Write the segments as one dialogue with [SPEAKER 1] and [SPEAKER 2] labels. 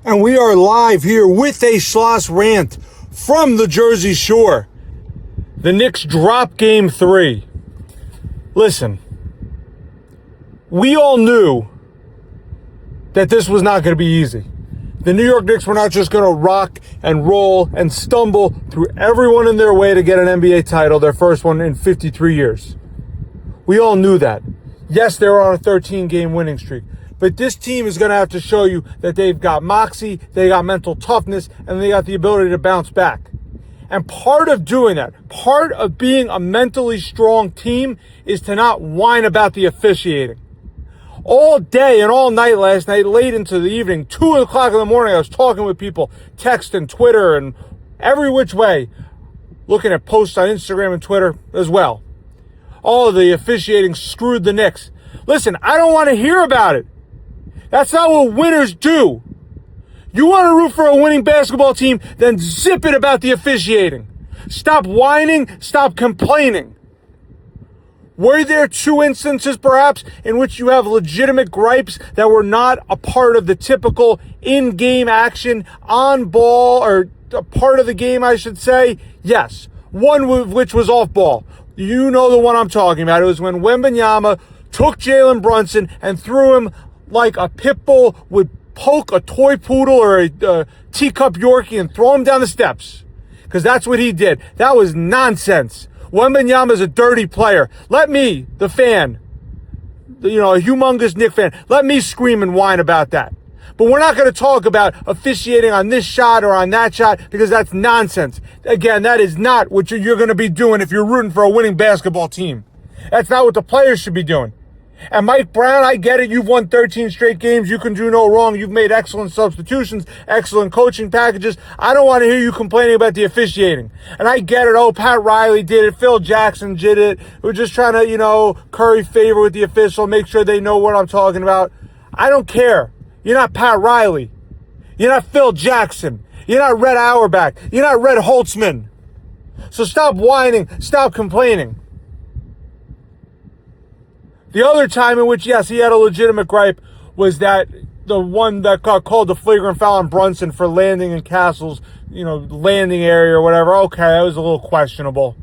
[SPEAKER 1] And we are live here with a SchlossRant from the Jersey Shore. The Knicks drop game 3. Listen, we all knew that this was not going to be easy. The New York Knicks were not just going to rock and roll and stumble through everyone in their way to get an NBA title, their first one in 53 years. We all knew that. Yes, they were on a 13-game winning streak. But this team is going to have to show you that they've got moxie, they got mental toughness, and they got the ability to bounce back. And part of doing that, part of being a mentally strong team is to not whine about the officiating. All day and all night last night, late into the evening, 2 o'clock in the morning, I was talking with people, text and Twitter and every which way, looking at posts on Instagram and Twitter as well. All of the officiating screwed the Knicks. Listen, I don't want to hear about it. That's not what winners do. You want to root for a winning basketball team, then zip it about the officiating. Stop whining, stop complaining. Were there 2 instances, perhaps, in which you have legitimate gripes that were not a part of the typical in-game action, on ball, or a part of the game, I should say? Yes. One of which was off ball. You know the one I'm talking about. It was when Wembanyama took Jalen Brunson and threw him like a pit bull would poke a toy poodle or a teacup Yorkie and throw him down the steps. Because that's what he did. That was nonsense. Wembanyama's a dirty player. Let me, the fan, a humongous Knicks fan, let me scream and whine about that. But we're not going to talk about officiating on this shot or on that shot because that's nonsense. Again, that is not what you're going to be doing if you're rooting for a winning basketball team. That's not what the players should be doing. And Mike Brown, I get it. You've won 13 straight games. You can do no wrong. You've made excellent substitutions, excellent coaching packages. I don't want to hear you complaining about the officiating. And I get it. Oh, Pat Riley did it. Phil Jackson did it. We're just trying to, curry favor with the official, make sure they know what I'm talking about. I don't care. You're not Pat Riley. You're not Phil Jackson. You're not Red Auerbach. You're not Red Holtzman. So stop whining. Stop complaining. The other time in which, yes, he had a legitimate gripe was that the one that got called the flagrant foul on Brunson for landing in Castle's, landing area or whatever. Okay, that was a little questionable,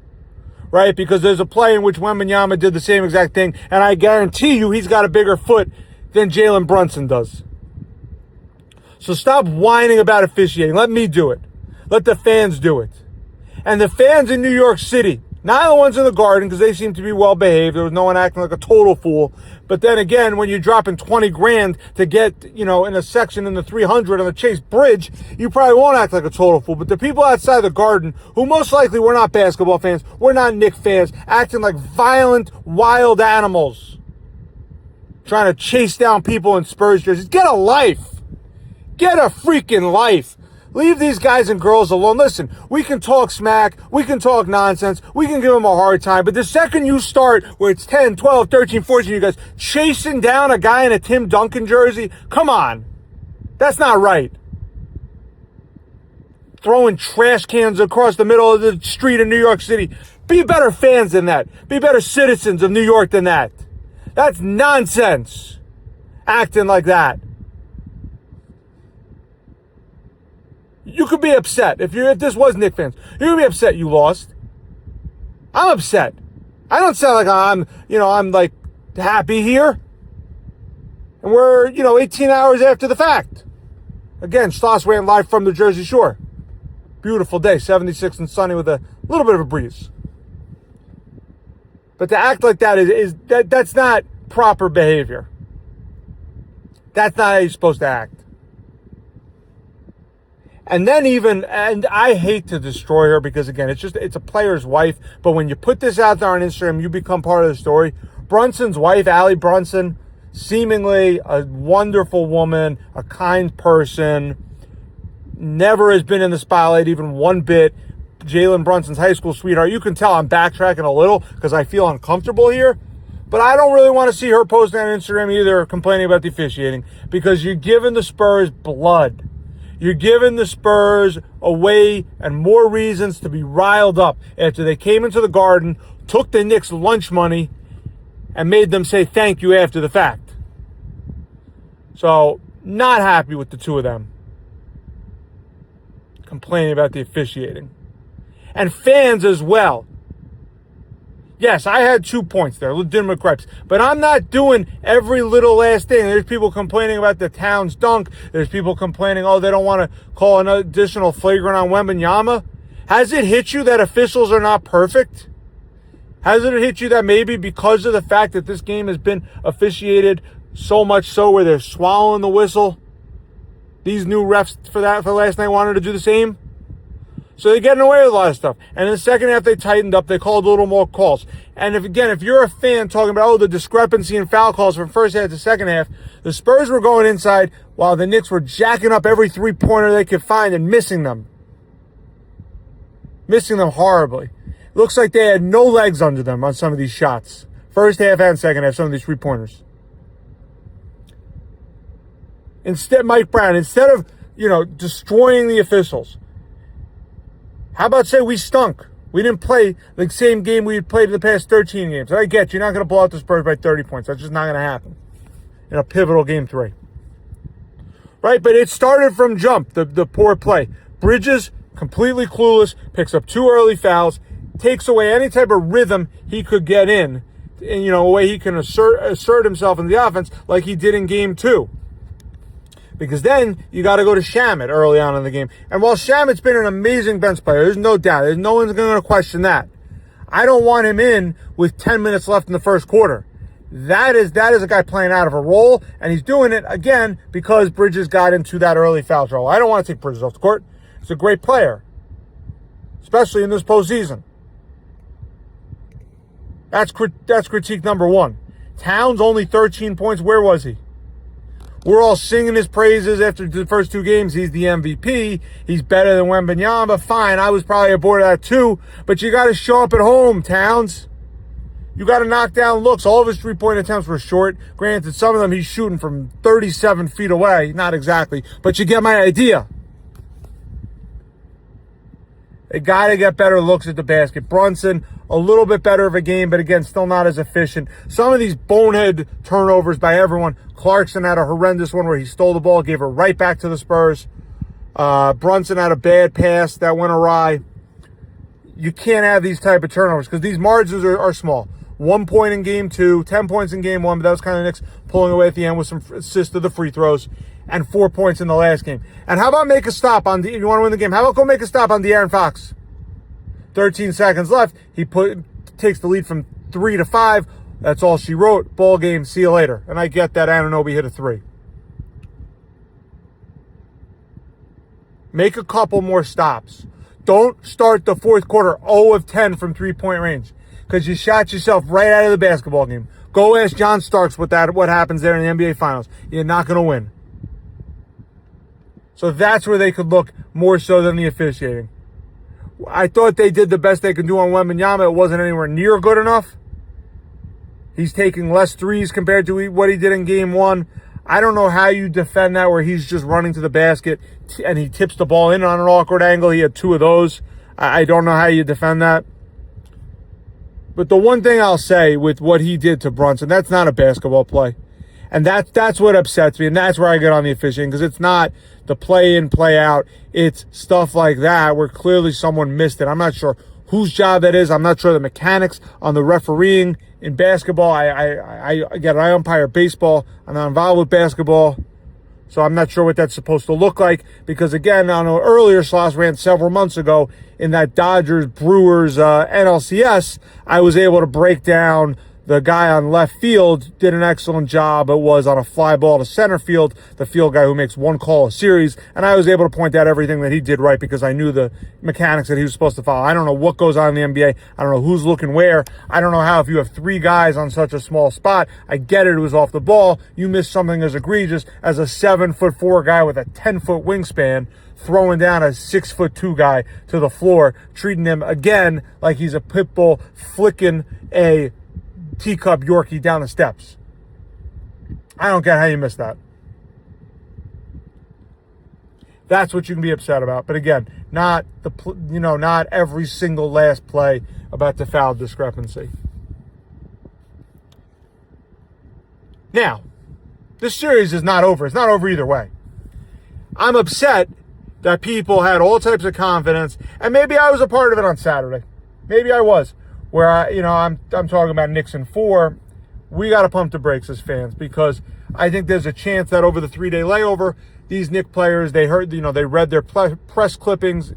[SPEAKER 1] right? Because there's a play in which Wembanyama did the same exact thing, and I guarantee you he's got a bigger foot than Jalen Brunson does. So stop whining about officiating. Let me do it. Let the fans do it. And the fans in New York City, not the ones in the Garden, because they seem to be well behaved. There was no one acting like a total fool. But then again, when you're dropping $20,000 to get, in a section in the 300 on the Chase Bridge, you probably won't act like a total fool. But the people outside the Garden, who most likely were not basketball fans, were not Knicks fans, acting like violent, wild animals, trying to chase down people in Spurs jerseys. Get a life. Get a freaking life. Leave these guys and girls alone. Listen, we can talk smack. We can talk nonsense. We can give them a hard time. But the second you start where it's 10, 12, 13, 14, you guys chasing down a guy in a Tim Duncan jersey, come on. That's not right. Throwing trash cans across the middle of the street in New York City. Be better fans than that. Be better citizens of New York than that. That's nonsense. Acting like that. You could be upset if this was Knicks fans. You could be upset you lost. I'm upset. I don't sound like I'm like happy here. And we're 18 hours after the fact. Again, SchlossRant live from the Jersey Shore. Beautiful day, 76 and sunny with a little bit of a breeze. But to act like that that's not proper behavior. That's not how you're supposed to act. And then and I hate to destroy her because, again, it's a player's wife. But when you put this out there on Instagram, you become part of the story. Brunson's wife, Allie Brunson, seemingly a wonderful woman, a kind person, never has been in the spotlight even one bit. Jalen Brunson's high school sweetheart. You can tell I'm backtracking a little because I feel uncomfortable here. But I don't really want to see her posting on Instagram either, complaining about the officiating, because you're giving the Spurs blood. You're giving the Spurs a way and more reasons to be riled up after they came into the Garden, took the Knicks lunch money, and made them say thank you after the fact. So, not happy with the two of them. complaining about the officiating. And fans as well. Yes, I had 2 points there, legitimate gripes. But I'm not doing every little last thing. There's people complaining about the Towns dunk. There's people complaining, they don't want to call an additional flagrant on Wembanyama. Has it hit you that officials are not perfect? Has it hit you that maybe because of the fact that this game has been officiated so much so where they're swallowing the whistle, these new refs for last night wanted to do the same? So they're getting away with a lot of stuff. And in the second half, they tightened up. They called a little more calls. And if you're a fan talking about, the discrepancy in foul calls from first half to second half, the Spurs were going inside while the Knicks were jacking up every three-pointer they could find and missing them. Missing them horribly. It looks like they had no legs under them on some of these shots. First half and second half, some of these three-pointers. Mike Brown, instead of, destroying the officials, how about say we stunk? We didn't play the same game we had played in the past 13 games. I get you're not going to blow out the Spurs by 30 points. That's just not going to happen in a pivotal game 3. Right? But it started from jump, the poor play. Bridges, completely clueless, picks up 2 early fouls, takes away any type of rhythm he could get in, and, a way he can assert himself in the offense like he did in game 2. Because then you got to go to Shamet early on in the game. And while Shamet's been an amazing bench player, there's no doubt. There's no one's going to question that. I don't want him in with 10 minutes left in the first quarter. That is a guy playing out of a role, and he's doing it, again, because Bridges got into that early foul trouble. I don't want to take Bridges off the court. He's a great player, especially in this postseason. That's critique number 1. Towns only 13 points. Where was he? We're all singing his praises after the first 2 games. He's the MVP. He's better than Wembanyama. Fine, I was probably aboard of that too. But you got to show up at home, Towns. You got to knock down looks. All of his three-point attempts were short. Granted, some of them he's shooting from 37 feet away. Not exactly, but you get my idea. They got to get better looks at the basket. Brunson, a little bit better of a game, but again, still not as efficient. Some of these bonehead turnovers by everyone. Clarkson had a horrendous one where he stole the ball, gave it right back to the Spurs. Brunson had a bad pass that went awry. You can't have these type of turnovers because these margins are small. 1 point in game 2, 10 points in game 1, but that was kind of Knicks pulling away at the end with some assists to the free throws, and 4 points in the last game. And how about make a stop if you want to win the game, how about go make a stop on De'Aaron Fox? 13 seconds left. He takes the lead from 3 to 5. That's all she wrote. Ball game. See you later. And I get that Anunoby hit a 3. Make a couple more stops. Don't start the fourth quarter 0 of 10 from 3-point range because you shot yourself right out of the basketball game. Go ask John Starks what happens there in the NBA Finals. You're not going to win. So that's where they could look more so than the officiating. I thought they did the best they could do on Wembanyama. It wasn't anywhere near good enough. He's taking less threes compared to what he did in game 1. I don't know how you defend that where he's just running to the basket and he tips the ball in on an awkward angle. He had 2 of those. I don't know how you defend that. But the one thing I'll say with what he did to Brunson, that's not a basketball play. And that's what upsets me, and that's where I get on the officiating, because it's not the play in, play out. It's stuff like that where clearly someone missed it. I'm not sure whose job that is. I'm not sure the mechanics on the refereeing in basketball. I umpire baseball. I'm not involved with basketball, so I'm not sure what that's supposed to look like. Because again, on an earlier SchlossRant several months ago in that Dodgers-Brewers NLCS, I was able to break down the guy on left field did an excellent job. It was on a fly ball to center field, the field guy who makes 1 call a series. And I was able to point out everything that he did right because I knew the mechanics that he was supposed to follow. I don't know what goes on in the NBA. I don't know who's looking where. I don't know how if you have 3 guys on such a small spot. I get it was off the ball. You miss something as egregious as a 7'4" guy with a 10-foot wingspan throwing down a 6'2" guy to the floor, treating him again like he's a pit bull flicking a teacup Yorkie down the steps. I don't get how you missed that. That's what you can be upset about. But again, not every single last play about the foul discrepancy. Now, this series is not over. It's not over either way. I'm upset that people had all types of confidence, and maybe I was a part of it on Saturday. Maybe I was, where I'm talking about Knicks in 4. We got to pump the brakes as fans, because I think there's a chance that over the 3-day layover, these Knicks players, they read their press clippings,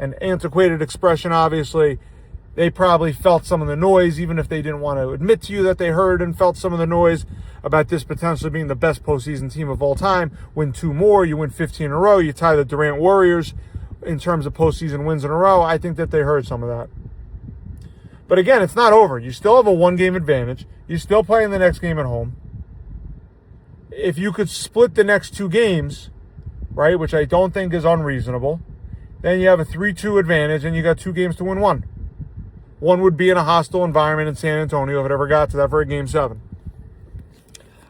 [SPEAKER 1] an antiquated expression, obviously. They probably felt some of the noise, even if they didn't want to admit to you that they heard and felt some of the noise about this potentially being the best postseason team of all time. Win 2 more, you win 15 in a row, you tie the Durant Warriors in terms of postseason wins in a row. I think that they heard some of that. But again, it's not over. You still have a 1-game advantage. You're still playing the next game at home. If you could split the next 2 games, right, which I don't think is unreasonable, then you have a 3-2 advantage and you got 2 games to win 1. One would be in a hostile environment in San Antonio if it ever got to that for a Game 7.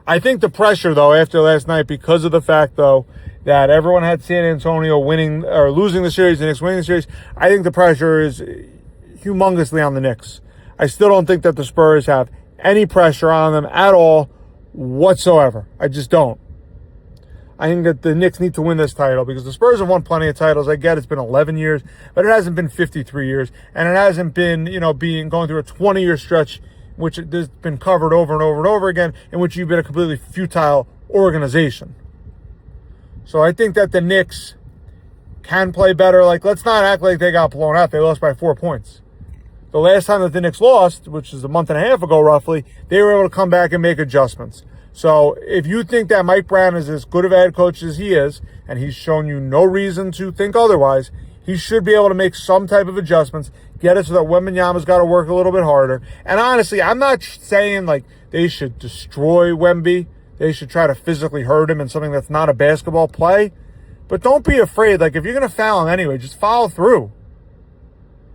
[SPEAKER 1] I think the pressure, though, after last night, because of the fact, though, that everyone had San Antonio winning or losing the series, the Knicks winning the series, I think the pressure is humongously on the Knicks. I still don't think that the Spurs have any pressure on them at all whatsoever. I just don't. I think that the Knicks need to win this title, because the Spurs have won plenty of titles. I get it's been 11 years, but it hasn't been 53 years. And it hasn't been, going through a 20-year stretch, which has been covered over and over and over again, in which you've been a completely futile organization. So I think that the Knicks can play better. Let's not act like they got blown out. They lost by 4 points. The last time that the Knicks lost, which is a month and a half ago roughly, they were able to come back and make adjustments. So if you think that Mike Brown is as good of a head coach as he is, and he's shown you no reason to think otherwise, he should be able to make some type of adjustments, get it so that Wembanyama's got to work a little bit harder. And honestly, I'm not saying they should destroy Wemby. They should try to physically hurt him in something that's not a basketball play. But don't be afraid. If you're going to foul him anyway, just follow through.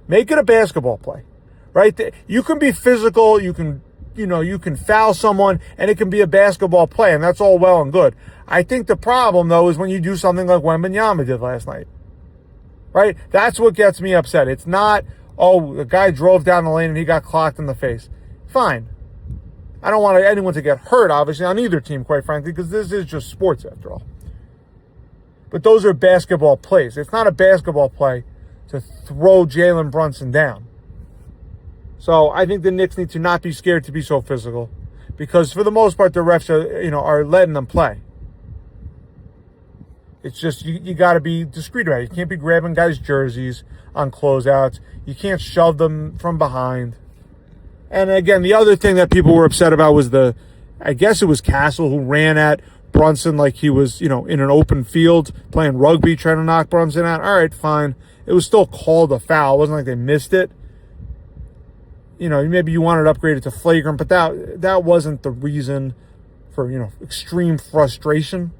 [SPEAKER 1] Make it a basketball play, right? You can be physical. You can foul someone, and it can be a basketball play, and that's all well and good. I think the problem, though, is when you do something like Wembanyama did last night, right? That's what gets me upset. It's not, the guy drove down the lane and he got clocked in the face. Fine. I don't want anyone to get hurt, obviously, on either team, quite frankly, because this is just sports, after all. But those are basketball plays. It's not a basketball play to throw Jalen Brunson down. So I think the Knicks need to not be scared to be so physical, because for the most part the refs are letting them play. It's just you got to be discreet about it. You can't be grabbing guys' jerseys on closeouts. You can't shove them from behind. And again, the other thing that people were upset about was I guess it was Castle who ran at Brunson like he was in an open field playing rugby, trying to knock Brunson out. All right, fine. It was still called a foul. It wasn't like they missed it. Maybe you wanted to upgrade it to flagrant, but that wasn't the reason for, extreme frustration.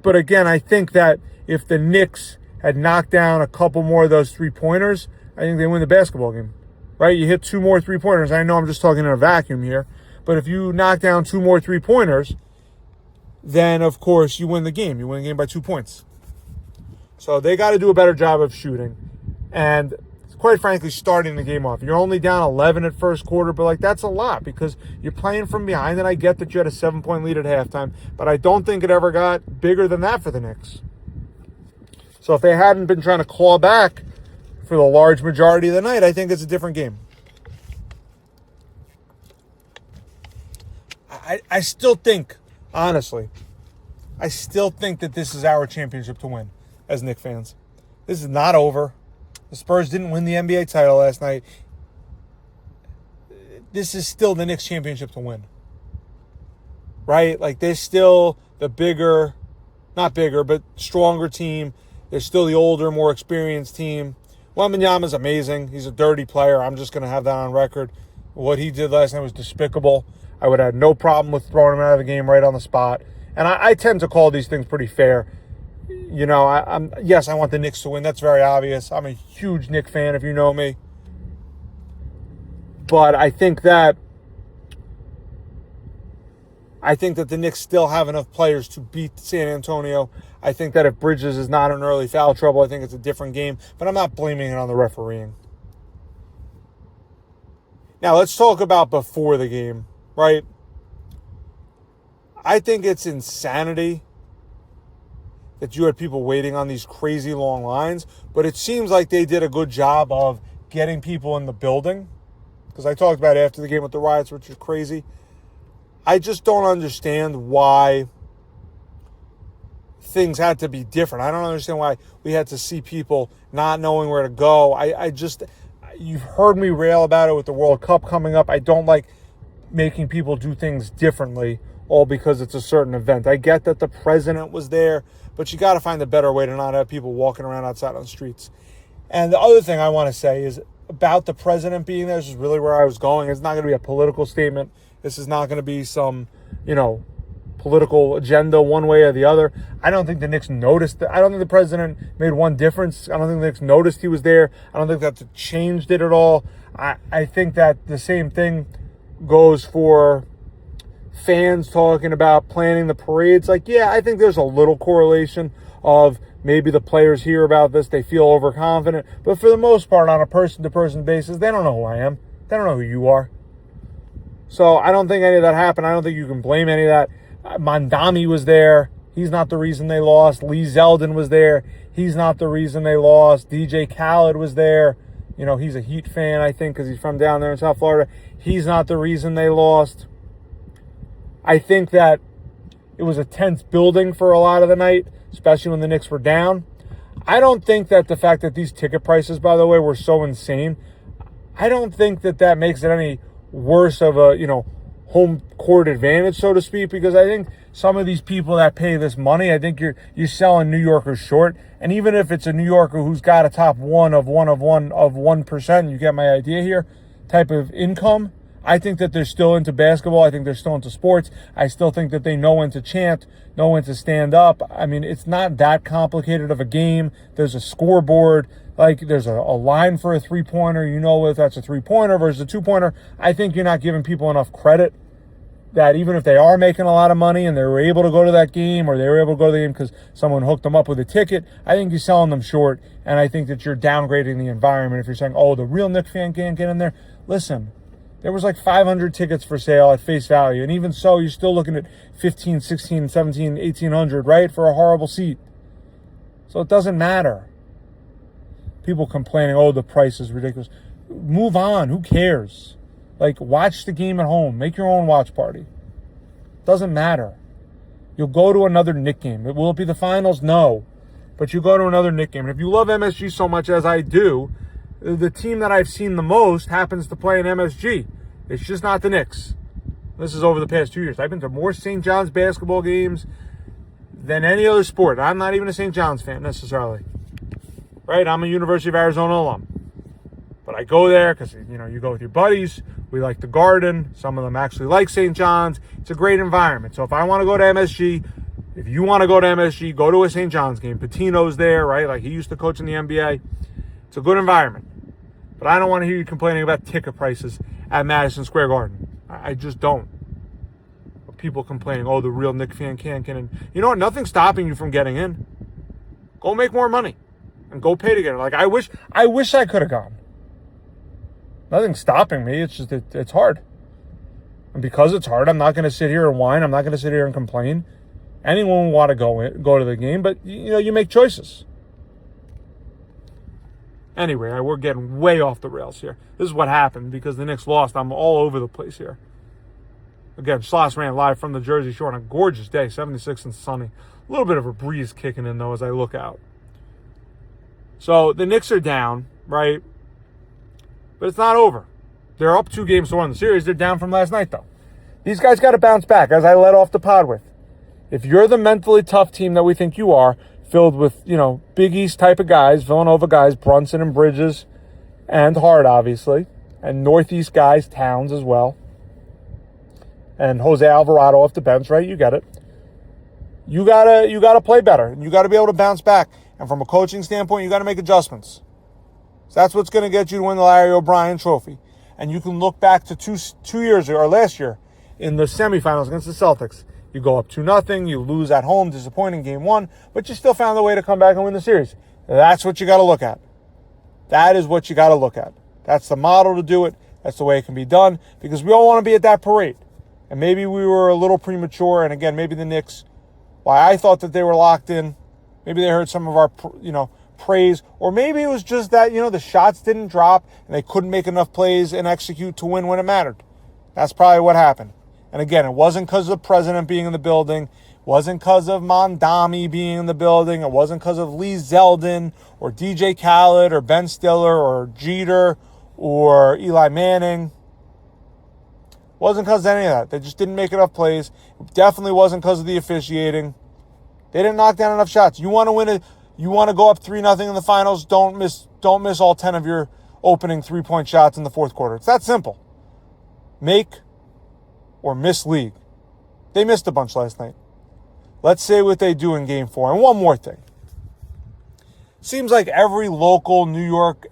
[SPEAKER 1] But again, I think that if the Knicks had knocked down a couple more of those 3-pointers, I think they win the basketball game, right? You hit 2 more 3-pointers. I know I'm just talking in a vacuum here, but if you knock down 2 more 3-pointers, then of course you win the game. You win the game by 2 points. So they got to do a better job of shooting. And quite frankly, starting the game off. You're only down 11 at first quarter, but that's a lot because you're playing from behind, and I get that you had a 7-point lead at halftime, but I don't think it ever got bigger than that for the Knicks. So if they hadn't been trying to claw back for the large majority of the night, I think it's a different game. I still think, honestly, that this is our championship to win as Knicks fans. This is not over. The Spurs didn't win the NBA title last night. This is still the Knicks championship to win. Right? They're still the bigger, not bigger, but stronger team. They're still the older, more experienced team. Wembanyama's amazing. He's a dirty player. I'm just going to have that on record. What he did last night was despicable. I would have no problem with throwing him out of the game right on the spot. And I tend to call these things pretty fair. Yes, I want the Knicks to win. That's very obvious. I'm a huge Knicks fan, if you know me. But I think that the Knicks still have enough players to beat San Antonio. I think that if Bridges is not in early foul trouble, I think it's a different game. But I'm not blaming it on the refereeing. Now, let's talk about before the game, right? I think it's insanity that you had people waiting on these crazy long lines, but it seems like they did a good job of getting people in the building. Because I talked about it after the game with the riots, which is crazy. I just don't understand why things had to be different. I don't understand why we had to see people not knowing where to go. You've heard me rail about it with the World Cup coming up. I don't like making people do things differently, all because it's a certain event. I get that the president was there, but you got to find a better way to not have people walking around outside on the streets. And the other thing I want to say is about the president being there. This is really where I was going. It's not going to be a political statement. This is not going to be some, political agenda one way or the other. I don't think the Knicks noticed that. I don't think the president made one difference. I don't think the Knicks noticed he was there. I don't think that changed it at all. I think that the same thing goes for fans talking about planning the parades. I think there's a little correlation of maybe the players hear about this, they feel overconfident. But for the most part, on a person-to-person basis, they don't know who I am. They don't know who you are. So I don't think any of that happened. I don't think you can blame any of that. Mondami was there. He's not the reason they lost. Lee Zeldin was there. He's not the reason they lost. DJ Khaled was there. He's a Heat fan, I think, because he's from down there in South Florida. He's not the reason they lost. I think that it was a tense building for a lot of the night, especially when the Knicks were down. I don't think that the fact that these ticket prices, by the way, were so insane, I don't think that makes it any worse of a, home court advantage, so to speak, because I think some of these people that pay this money, I think you're selling New Yorkers short. And even if it's a New Yorker who's got a top 1%, you get my idea here, type of income, I think that they're still into basketball. I think they're still into sports. I still think that they know when to chant, know when to stand up. I mean, it's not that complicated of a game. There's a scoreboard. There's a line for a three-pointer. If that's a three-pointer versus a two-pointer. I think you're not giving people enough credit that even if they are making a lot of money and they were able to go to that game, or they were able to go to the game because someone hooked them up with a ticket, I think you're selling them short, and I think that you're downgrading the environment if you're saying, the real Knicks fan can't get in there. Listen, there was 500 tickets for sale at face value, and even so, you're still looking at 15, 16, 17, 1,800, right, for a horrible seat. So it doesn't matter. People complaining, the price is ridiculous. Move on. Who cares? Watch the game at home. Make your own watch party. Doesn't matter. You'll go to another Knick game. Will it be the finals? No. But you go to another Knick game. And if you love MSG so much as I do, the team that I've seen the most happens to play in MSG. It's just not the Knicks. This is over the past 2 years. I've been to more St. John's basketball games than any other sport. I'm not even a St. John's fan necessarily. Right? I'm a University of Arizona alum. But I go there because, you go with your buddies. We like the Garden. Some of them actually like St. John's. It's a great environment. So if I want to go to MSG, if you want to go to MSG, go to a St. John's game. Patino's there, right? He used to coach in the NBA. It's a good environment. But I don't want to hear you complaining about ticket prices at Madison Square Garden. I just don't. People complaining, the real Knicks fan can't get in. You know what? Nothing's stopping you from getting in. Go make more money and go pay to get in. I wish I could have gone. Nothing's stopping me. It's just it's hard. And because it's hard, I'm not going to sit here and whine. I'm not going to sit here and complain. Anyone will want to go to the game, but you make choices. Anyway, we're getting way off the rails here. This is what happened because the Knicks lost. I'm all over the place here. Again, SchlossRant live from the Jersey Shore on a gorgeous day, 76 and sunny. A little bit of a breeze kicking in, though, as I look out. So the Knicks are down, right? But it's not over. They're up 2-1 the series. They're down from last night, though. These guys got to bounce back, as I led off the pod with. If you're the mentally tough team that we think you are, filled with, Big East type of guys, Villanova guys, Brunson and Bridges, and Hart, obviously, and Northeast guys, Towns as well, and Jose Alvarado off the bench, right? You get it. You gotta play better. You got to be able to bounce back. And from a coaching standpoint, you got to make adjustments. So that's what's going to get you to win the Larry O'Brien Trophy. And you can look back to two years ago, or last year, in the semifinals against the Celtics. You go up 2-0, you lose at home, disappointing game 1, but you still found a way to come back and win the series. That's what you got to look at. That is what you got to look at. That's the model to do it. That's the way it can be done, because we all want to be at that parade. And maybe we were a little premature, and again, maybe the Knicks, why I thought that they were locked in, Maybe they heard some of our, praise, or maybe it was just that, the shots didn't drop and they couldn't make enough plays and execute to win when it mattered. That's probably what happened. And again, it wasn't because of the president being in the building. It wasn't because of Mondami being in the building. It wasn't because of Lee Zeldin or DJ Khaled or Ben Stiller or Jeter or Eli Manning. It wasn't because of any of that. They just didn't make enough plays. It definitely wasn't because of the officiating. They didn't knock down enough shots. You want to win it. You want to go up 3-0 in the finals. Don't miss all 10 of your opening 3-point shots in the fourth quarter. It's that simple. Make or miss league. They missed a bunch last night. Let's see what they do in Game 4. And one more thing. Seems like every local New York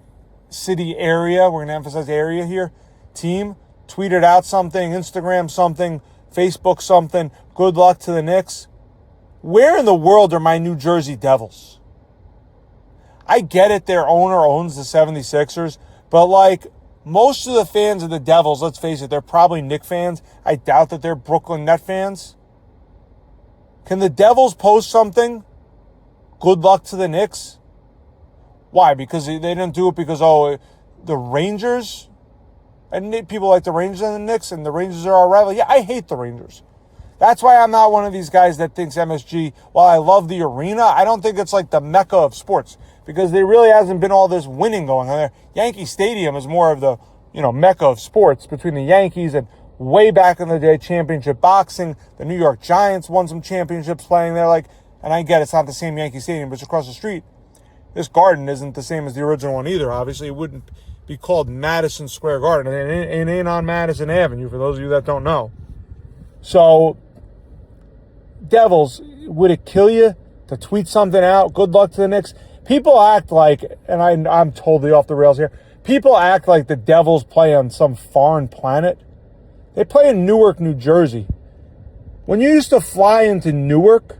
[SPEAKER 1] City area, we're going to emphasize area here, team tweeted out something, Instagram something, Facebook something, good luck to the Knicks. Where in the world are my New Jersey Devils? I get it, their owner owns the 76ers, but most of the fans of the Devils, let's face it, they're probably Knicks fans. I doubt that they're Brooklyn Net fans. Can the Devils post something? Good luck to the Knicks. Why? Because they didn't do it because, the Rangers? And people like the Rangers and the Knicks, and the Rangers are our rival. Yeah, I hate the Rangers. That's why I'm not one of these guys that thinks MSG, while I love the arena, I don't think it's like the mecca of sports, because there really hasn't been all this winning going on there. Yankee Stadium is more of the, mecca of sports between the Yankees and way back in the day, championship boxing. The New York Giants won some championships playing there. And I get it's not the same Yankee Stadium, but it's across the street. This garden isn't the same as the original one either. Obviously, it wouldn't be called Madison Square Garden. It ain't on Madison Avenue, for those of you that don't know. So, Devils, would it kill you to tweet something out? Good luck to the Knicks. People act like, and I'm totally off the rails here, people act like the Devils play on some foreign planet. They play in Newark, New Jersey. When you used to fly into Newark,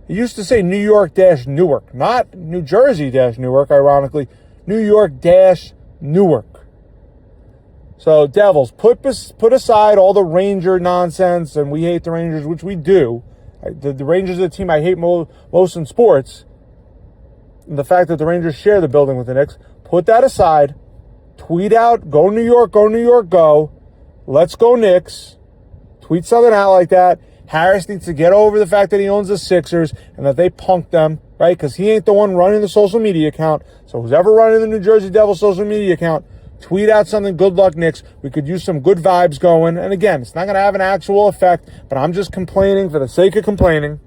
[SPEAKER 1] it used to say New York-Newark, not New Jersey-Newark, ironically. New York-Newark. So, Devils, put aside all the Ranger nonsense, and we hate the Rangers, which we do. The Rangers are the team I hate most in sports. And the fact that the Rangers share the building with the Knicks, put that aside. Tweet out, go New York, go. Let's go Knicks. Tweet something out like that. Harris needs to get over the fact that he owns the Sixers and that they punked them, right? Because he ain't the one running the social media account. So who's ever running the New Jersey Devils social media account, tweet out something, good luck, Knicks. We could use some good vibes going. And again, it's not going to have an actual effect, but I'm just complaining for the sake of complaining.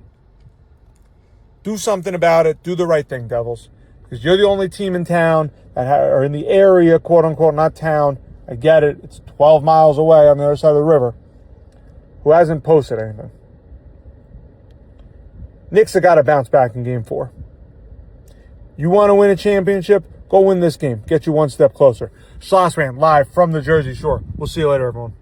[SPEAKER 1] Do something about it. Do the right thing, Devils. Because you're the only team in town that are in the area, quote unquote, not town. I get it. It's 12 miles away on the other side of the river. Who hasn't posted anything. Knicks have got to bounce back in Game 4. You want to win a championship? Go win this game. Get you one step closer. SchlossRant live from the Jersey Shore. We'll see you later, everyone.